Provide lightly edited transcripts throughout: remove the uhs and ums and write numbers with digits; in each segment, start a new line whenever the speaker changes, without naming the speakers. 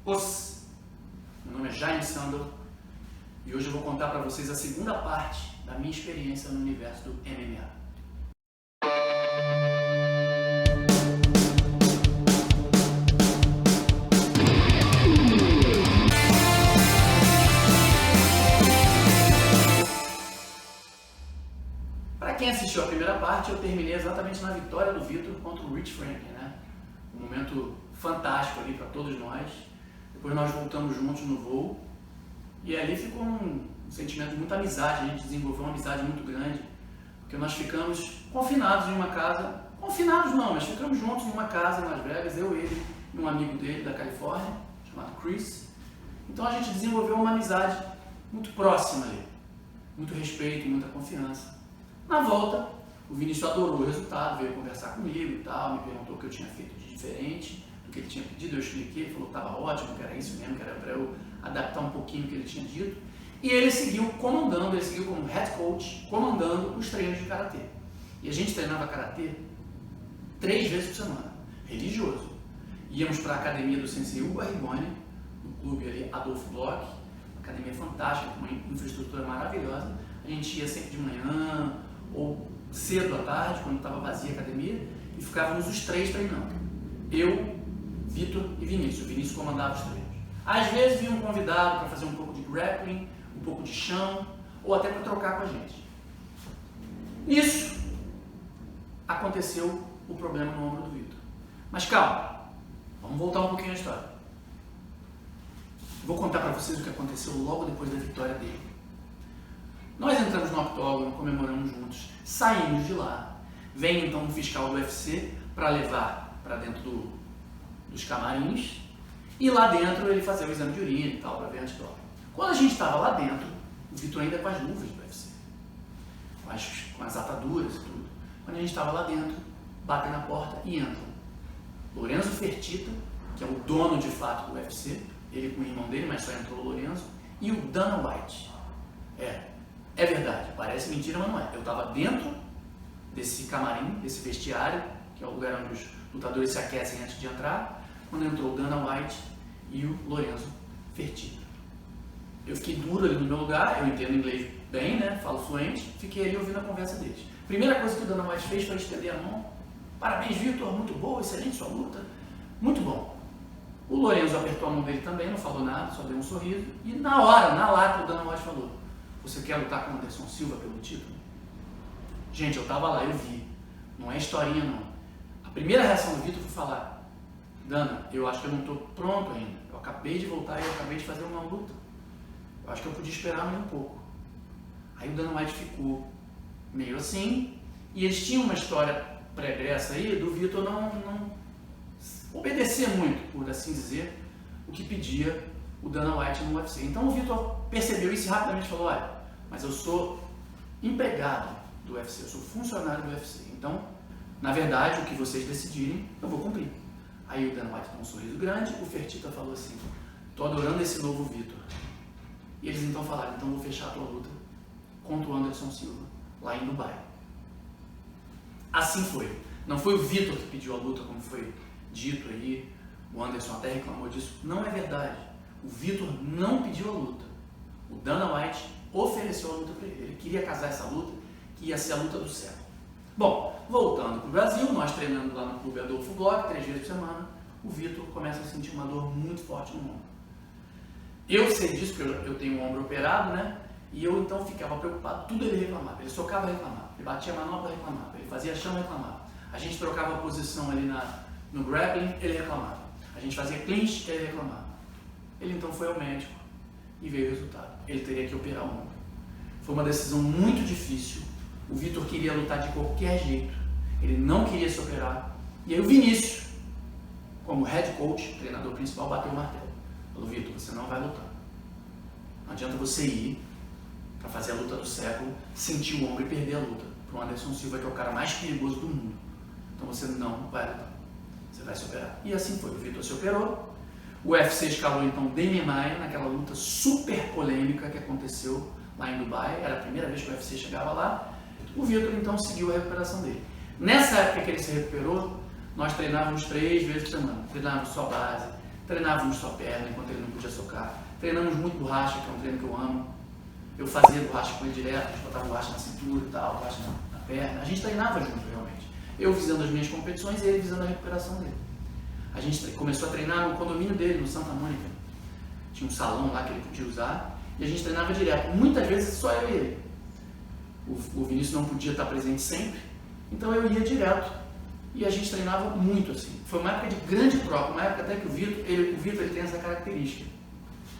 Meu nome é Jaime Sandel e hoje eu vou contar para vocês a segunda parte da minha experiência no universo do MMA. Para quem assistiu a primeira parte, eu terminei exatamente na vitória do Vitor contra o Rich Franklin, né? Um momento fantástico ali para todos nós. Depois nós voltamos juntos no voo e ali ficou um sentimento de muita amizade, a gente desenvolveu uma amizade muito grande, porque nós ficamos confinados em uma casa, confinados não, mas ficamos juntos em uma casa em Las Vegas, eu, ele e um amigo dele da Califórnia, chamado Chris. Então a gente desenvolveu uma amizade muito próxima ali, muito respeito, muita confiança. Na volta, o Vinícius adorou o resultado, veio conversar comigo e tal, me perguntou o que eu tinha feito de diferente do que ele tinha pedido, eu expliquei, ele falou que estava ótimo, que era isso mesmo, que era para eu adaptar um pouquinho o que ele tinha dito. E ele seguiu comandando, ele seguiu como head coach, comandando os treinos de Karatê. E a gente treinava Karatê 3 vezes por semana, religioso. Íamos para a academia do Sensei Hugo Arrigoni, no clube ali Adolfo Bloch, uma academia fantástica, com uma infraestrutura maravilhosa. A gente ia sempre de manhã ou cedo à tarde, quando estava vazia a academia, e ficávamos os 3 treinando. Eu, Vitor e Vinícius. O Vinícius comandava os treinos. Às vezes vinha um convidado para fazer um pouco de grappling, um pouco de chão, ou até para trocar com a gente. Nisso, aconteceu o problema no ombro do Vitor. Mas calma, vamos voltar um pouquinho à história. Vou contar para vocês o que aconteceu logo depois da vitória dele. Nós entramos no octógono, comemoramos juntos, saímos de lá. Vem então um fiscal do UFC para levar para dentro dos camarins e lá dentro ele fazer o exame de urina e tal, para ver antidoping. Quando a gente estava lá dentro, o Vitor ainda com as luvas do UFC, com as ataduras e tudo. Quando a gente estava lá dentro, batem na porta e entram Lorenzo Fertitta, que é o dono de fato do UFC, ele com o irmão dele, mas só entrou o Lorenzo, e o Dana White. É verdade, parece mentira, mas não é. Eu estava dentro desse camarim, desse vestiário, que é o lugar onde os lutadores se aquecem antes de entrar, quando entrou o Dana White e o Lorenzo Fertitta. Eu fiquei duro ali no meu lugar, eu entendo inglês bem, né? Falo fluente, fiquei ali ouvindo a conversa deles. Primeira coisa que o Dana White fez foi estender a mão. Parabéns, Vitor, muito boa, excelente sua luta, muito bom. O Lorenzo apertou a mão dele também, não falou nada, só deu um sorriso. E na hora, na lata, o Dana White falou: você quer lutar com o Anderson Silva pelo título? Gente, eu tava lá, eu vi. Não é historinha, não. A primeira reação do Vitor foi falar: Dana, eu acho que eu não estou pronto ainda. Eu acabei de voltar e eu acabei de fazer uma luta. Eu acho que eu podia esperar mais um pouco. Aí o Dana White ficou meio assim, e eles tinham uma história pregressa aí do Vitor não obedecer muito, por assim dizer, o que pedia o Dana White no UFC. Então o Vitor percebeu isso e rapidamente falou: olha, mas eu sou empregado do UFC, eu sou funcionário do UFC. Então, na verdade, o que vocês decidirem, eu vou cumprir. Aí o Dana White deu um sorriso grande, o Fertitta falou assim: tô adorando esse novo Vitor. E eles então falaram: então vou fechar a tua luta contra o Anderson Silva, lá em Dubai. Assim foi. Não foi o Vitor que pediu a luta, como foi dito aí, o Anderson até reclamou disso. Não é verdade. O Vitor não pediu a luta. O Dana White ofereceu a luta para ele. Ele queria casar essa luta, que ia ser a luta do século. Bom, voltando para o Brasil, nós treinando lá no clube Adolfo Bloch, 3 vezes por semana, o Vitor começa a sentir uma dor muito forte no ombro. Eu sei disso, porque eu tenho o ombro operado, né? E eu então ficava preocupado, tudo ele reclamava. Ele socava, reclamava. Ele batia a manopla, reclamava. Ele fazia chão, reclamava. A gente trocava a posição ali no grappling, ele reclamava. A gente fazia clinch, ele reclamava. Ele então foi ao médico e veio o resultado. Ele teria que operar o ombro. Foi uma decisão muito difícil. O Vitor queria lutar de qualquer jeito. Ele não queria se operar. E aí o Vinícius, como head coach, treinador principal, bateu o martelo. Falou: Vitor, você não vai lutar. Não adianta você ir para fazer a luta do século, sentir o ombro e perder a luta para o Anderson Silva, que é o cara mais perigoso do mundo. Então você não vai lutar. Você vai se operar. E assim foi. O Vitor se operou. O UFC escalou então Demian Maia naquela luta super polêmica que aconteceu lá em Dubai. Era a primeira vez que o UFC chegava lá. O Vitor então seguiu a recuperação dele. Nessa época que ele se recuperou, nós treinávamos 3 vezes por semana. Treinávamos só base, treinávamos só perna enquanto ele não podia socar, treinamos muito borracha, que é um treino que eu amo. Eu fazia borracha com ele direto, a gente botava borracha na cintura e tal, borracha na perna. A gente treinava junto, realmente. Eu visando as minhas competições e ele visando a recuperação dele. A gente começou a treinar no condomínio dele, no Santa Mônica. Tinha um salão lá que ele podia usar e a gente treinava direto. Muitas vezes só eu e ele. O Vinícius não podia estar presente sempre, então eu ia direto e a gente treinava muito assim. Foi uma época de grande troca, uma época até que o Vitor ele tem essa característica.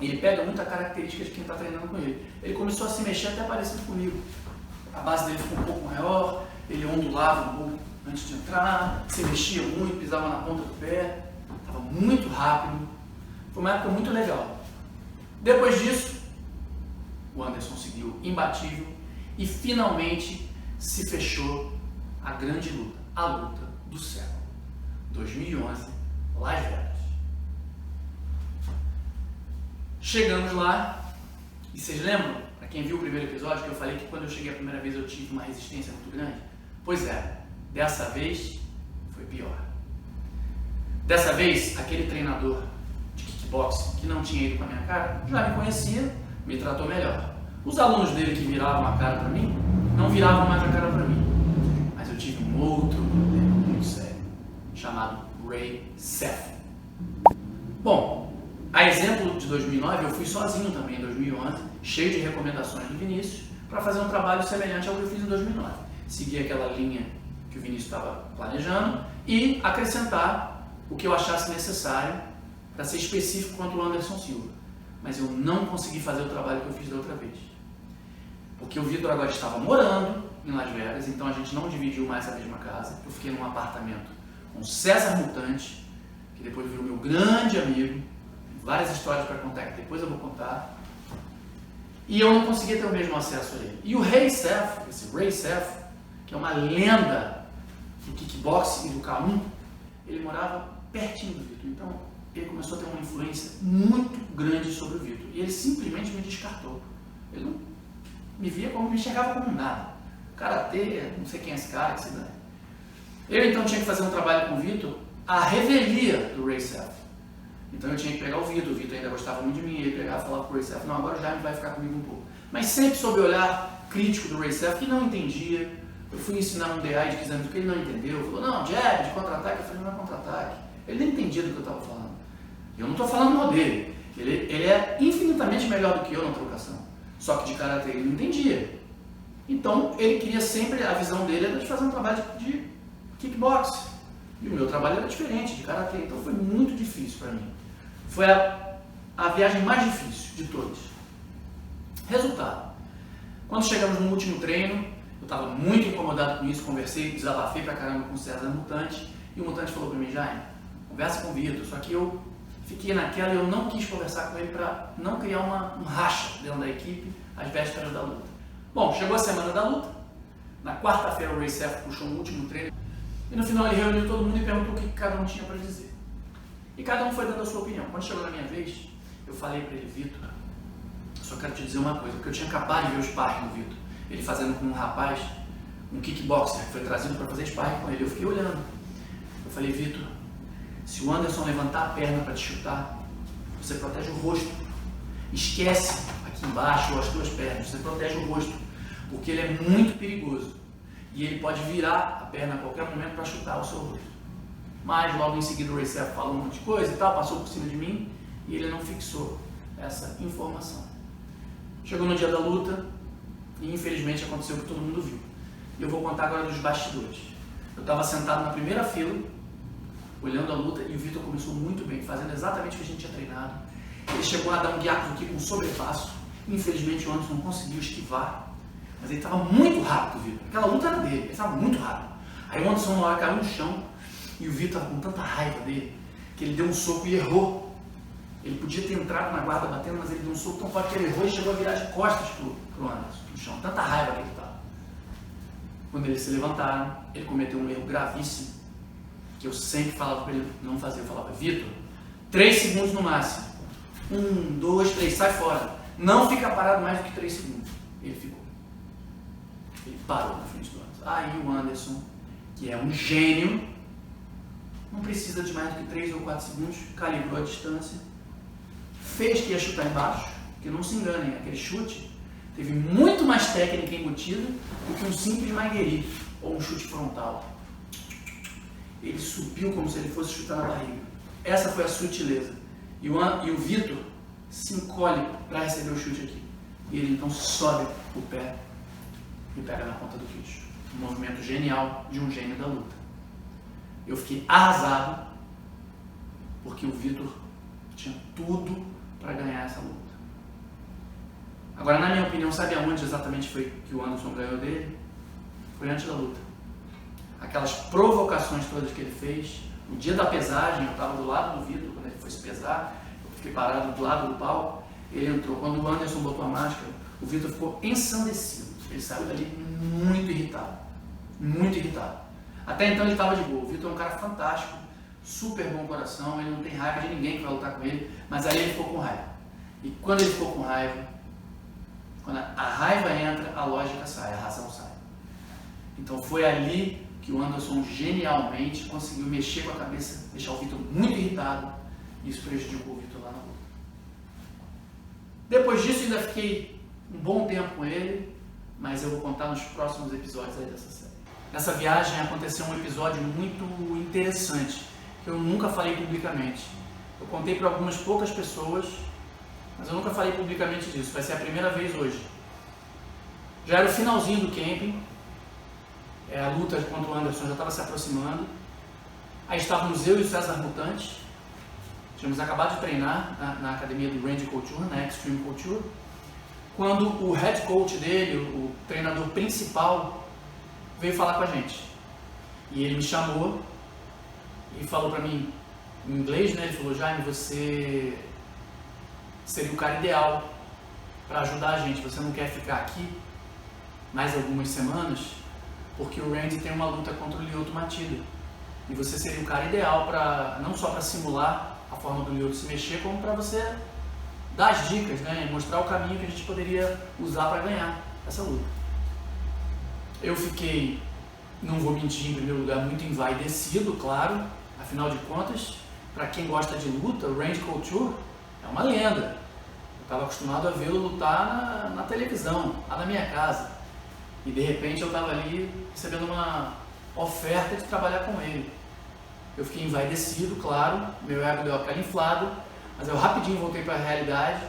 Ele pega muita característica de quem está treinando com ele. Ele começou a se mexer até parecido comigo. A base dele ficou um pouco maior, ele ondulava um pouco antes de entrar, se mexia muito, pisava na ponta do pé, estava muito rápido. Foi uma época muito legal. Depois disso, o Anderson seguiu imbatível e finalmente se fechou a grande luta, a luta do século. 2011, Las Vegas. Chegamos lá, e vocês lembram, para quem viu o primeiro episódio, que eu falei que quando eu cheguei a primeira vez eu tive uma resistência muito grande? Pois é, dessa vez foi pior. Dessa vez, aquele treinador de kickboxing que não tinha ido com a minha cara, já me conhecia, me tratou melhor. Os alunos dele que viravam a cara para mim, não viravam mais a cara para mim. Mas eu tive um outro problema muito sério, chamado Ray Seth. Bom, a exemplo de 2009, eu fui sozinho também em 2011, cheio de recomendações do Vinícius, para fazer um trabalho semelhante ao que eu fiz em 2009. Seguir aquela linha que o Vinícius estava planejando e acrescentar o que eu achasse necessário para ser específico quanto o Anderson Silva. Mas eu não consegui fazer o trabalho que eu fiz da outra vez. Porque o Vitor agora estava morando em Las Vegas, então a gente não dividiu mais a mesma casa. Eu fiquei num apartamento com César Mutante, que depois virou meu grande amigo. Várias histórias para contar que depois eu vou contar. E eu não conseguia ter o mesmo acesso a ele. E o Ray Seth, esse Ray Seth, que é uma lenda do kickboxing e do K1, ele morava pertinho do Vitor. Então ele começou a ter uma influência muito grande sobre o Vitor. E ele simplesmente me descartou. Ele não me via como, me enxergava como nada. Karatê, não sei quem é esse cara, que se dane. Eu então tinha que fazer um trabalho com o Vitor, a revelia do Ray Seth. Então eu tinha que pegar o Vitor ainda gostava muito de mim, ele pegava e falava pro Ray Seth, não, agora o Jaime vai ficar comigo um pouco. Mas sempre sob o olhar crítico do Ray Seth, que não entendia. Eu fui ensinar um DI de 15 anos que ele não entendeu, falou, não, jab, de contra-ataque, eu falei, não é contra-ataque. Ele nem entendia do que eu estava falando. Eu não estou falando mal dele, ele é infinitamente melhor do que eu na trocação. Só que de karatê ele não entendia. Então ele queria sempre, a visão dele era de fazer um trabalho de kickboxing. E o meu trabalho era diferente, de karatê, então foi muito difícil para mim. Foi a viagem mais difícil de todas. Resultado, quando chegamos no último treino, eu estava muito incomodado com isso, conversei, desabafei pra caramba com o César Mutante, e o Mutante falou para mim, Jaime, conversa com o Vitor, só que eu fiquei naquela e eu não quis conversar com ele para não criar um racha dentro da equipe às vésperas da luta. Bom, chegou a semana da luta, na quarta-feira o Ray Seth puxou um último treino, e no final ele reuniu todo mundo e perguntou o que cada um tinha para dizer. E cada um foi dando a sua opinião. Quando chegou na minha vez, eu falei para ele, Vitor, só quero te dizer uma coisa, porque eu tinha acabado de ver o sparring do Vitor, ele fazendo com um rapaz, um kickboxer, que foi trazido para fazer sparring com ele. Eu fiquei olhando. Eu falei, Vitor, se o Anderson levantar a perna para te chutar, você protege o rosto. Esquece aqui embaixo as tuas pernas, você protege o rosto, porque ele é muito perigoso. E ele pode virar a perna a qualquer momento para chutar o seu rosto. Mas logo em seguida o Ray Seth falou um monte de coisa e tal, passou por cima de mim e ele não fixou essa informação. Chegou no dia da luta e infelizmente aconteceu o que todo mundo viu. E eu vou contar agora dos bastidores. Eu estava sentado na primeira fila, olhando a luta, e o Vitor começou muito bem, fazendo exatamente o que a gente tinha treinado. Ele chegou a dar um guiaco aqui com um sobrepasso. Infelizmente o Anderson não conseguiu esquivar. Mas ele estava muito rápido, Vitor. Aquela luta era dele, ele estava muito rápido. Aí o Anderson na hora caiu no chão e o Vitor estava com tanta raiva dele que ele deu um soco e errou. Ele podia ter entrado na guarda batendo, mas ele deu um soco tão forte que ele errou e chegou a virar de costas pro Anderson, no chão. Tanta raiva que ele estava. Quando eles se levantaram, ele cometeu um erro gravíssimo que eu sempre falava para ele não fazer. Eu falava, Vitor, 3 segundos no máximo. 1, 2, 3, sai fora. Não fica parado mais do que 3 segundos. Ele ficou. Ele parou na frente do Anderson. Aí o Anderson, que é um gênio, não precisa de mais do que 3 ou 4 segundos, calibrou a distância, fez que ia chutar embaixo, que não se enganem, aquele chute teve muito mais técnica embutida do que um simples magueri ou um chute frontal. Ele subiu como se ele fosse chutar na barriga. Essa foi a sutileza. E o Vitor se encolhe para receber o chute aqui. E ele então sobe o pé e pega na ponta do queixo. Um movimento genial de um gênio da luta. Eu fiquei arrasado porque o Vitor tinha tudo para ganhar essa luta. Agora, na minha opinião, sabe aonde exatamente foi que o Anderson ganhou dele? Foi antes da luta. Aquelas provocações todas que ele fez, no dia da pesagem, eu estava do lado do Vitor, quando ele foi se pesar, eu fiquei parado do lado do palco, ele entrou. Quando o Anderson botou a máscara, o Vitor ficou ensandecido. Ele saiu dali muito irritado. Muito irritado. Até então ele estava de boa. O Vitor é um cara fantástico, super bom coração, ele não tem raiva de ninguém que vai lutar com ele, mas aí ele ficou com raiva. E quando ele ficou com raiva, quando a raiva entra, a lógica sai, a razão sai. Então foi ali que o Anderson genialmente conseguiu mexer com a cabeça, deixar o Vitor muito irritado, e isso prejudicou o Vitor lá na luta. Depois disso ainda fiquei um bom tempo com ele, mas eu vou contar nos próximos episódios aí dessa série. Nessa viagem aconteceu um episódio muito interessante, que eu nunca falei publicamente. Eu contei para algumas poucas pessoas, mas eu nunca falei publicamente disso, vai ser a primeira vez hoje. Já era o finalzinho do camping, a luta contra o Anderson já estava se aproximando, aí estávamos eu e o César Mutante, tínhamos acabado de treinar na academia do Randy Couture, na Extreme Couture, quando o head coach dele, o treinador principal, veio falar com a gente. E ele me chamou e falou para mim, em inglês, né? Ele falou: Jaime, você seria o cara ideal para ajudar a gente. Você não quer ficar aqui mais algumas semanas? Porque o Randy tem uma luta contra o Lyoto Machida. E você seria o cara ideal para não só para simular a forma do Lyoto se mexer, como para você dar as dicas, né? Mostrar o caminho que a gente poderia usar para ganhar essa luta. Eu fiquei, não vou mentir, em primeiro lugar, muito envaidecido, claro. Afinal de contas, para quem gosta de luta, o Randy Couture é uma lenda. Eu estava acostumado a vê-lo lutar na televisão, lá na minha casa. E de repente eu estava ali recebendo uma oferta de trabalhar com ele. Eu fiquei envaidecido, claro, meu ego deu aquela inflada, mas eu rapidinho voltei para a realidade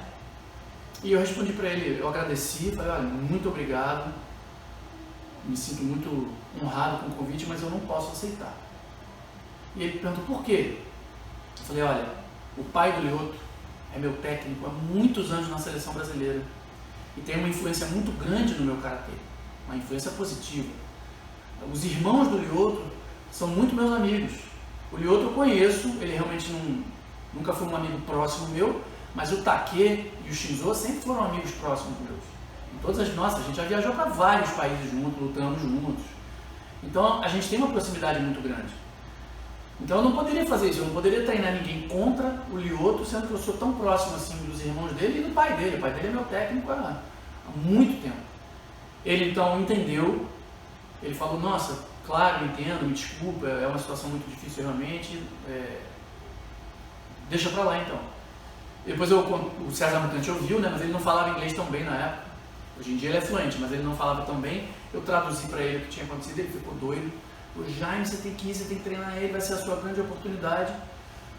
e eu respondi para ele, eu agradeci, falei: olha, muito obrigado, me sinto muito honrado com o convite, mas eu não posso aceitar. E ele perguntou: por quê? Eu falei: olha, o pai do Lyoto é meu técnico há muitos anos na seleção brasileira e tem uma influência muito grande no meu karatê, uma influência positiva. Os irmãos do Lyoto são muito meus amigos. O Lyoto eu conheço, ele realmente nunca foi um amigo próximo meu, mas o Take e o Shinzo sempre foram amigos próximos meus. Em todas as nossas, a gente já viajou para vários países juntos, lutamos juntos. Então a gente tem uma proximidade muito grande. Então eu não poderia fazer isso, eu não poderia treinar ninguém contra o Lyoto, sendo que eu sou tão próximo assim dos irmãos dele e do pai dele. O pai dele é meu técnico há muito tempo. Ele então entendeu, ele falou: nossa, claro, eu entendo, me desculpa, é uma situação muito difícil realmente, deixa pra lá então. Depois o César Mutante ouviu, né, mas ele não falava inglês tão bem na época. Hoje em dia ele é fluente, mas ele não falava tão bem. Eu traduzi para ele o que tinha acontecido, ele ficou doido. Falou: Jaime, você tem que ir, você tem que treinar ele, vai ser a sua grande oportunidade.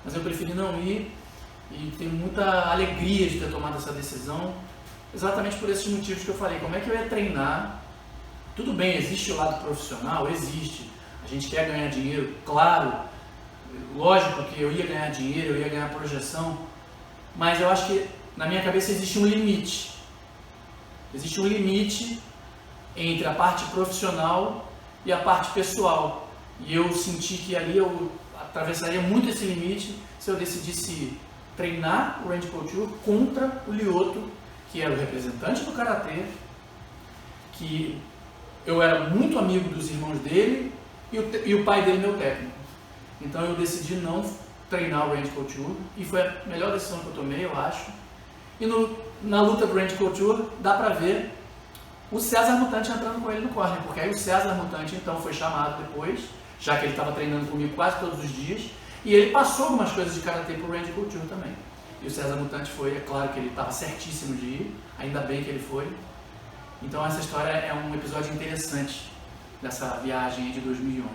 Mas eu preferi não ir e tenho muita alegria de ter tomado essa decisão, exatamente por esses motivos que eu falei. Como é que eu ia treinar? Tudo bem, existe o lado profissional? Existe. A gente quer ganhar dinheiro, claro. Lógico que eu ia ganhar dinheiro, eu ia ganhar projeção, mas eu acho que na minha cabeça existe um limite. Existe um limite entre a parte profissional e a parte pessoal. E eu senti que ali eu atravessaria muito esse limite se eu decidisse treinar o Randy Couture contra o Lyoto, que era o representante do karatê, que eu era muito amigo dos irmãos dele e o pai dele meu técnico. Então eu decidi não treinar o Randy Couture e foi a melhor decisão que eu tomei, eu acho. E na luta do Randy Couture dá pra ver o César Mutante entrando com ele no corner, porque aí o César Mutante então foi chamado depois já que ele estava treinando comigo quase todos os dias, e ele passou algumas coisas de karatê pro Randy Couture também. E o César Mutante foi, é claro que ele estava certíssimo de ir, ainda bem que ele foi. Então essa história é um episódio interessante dessa viagem de 2011.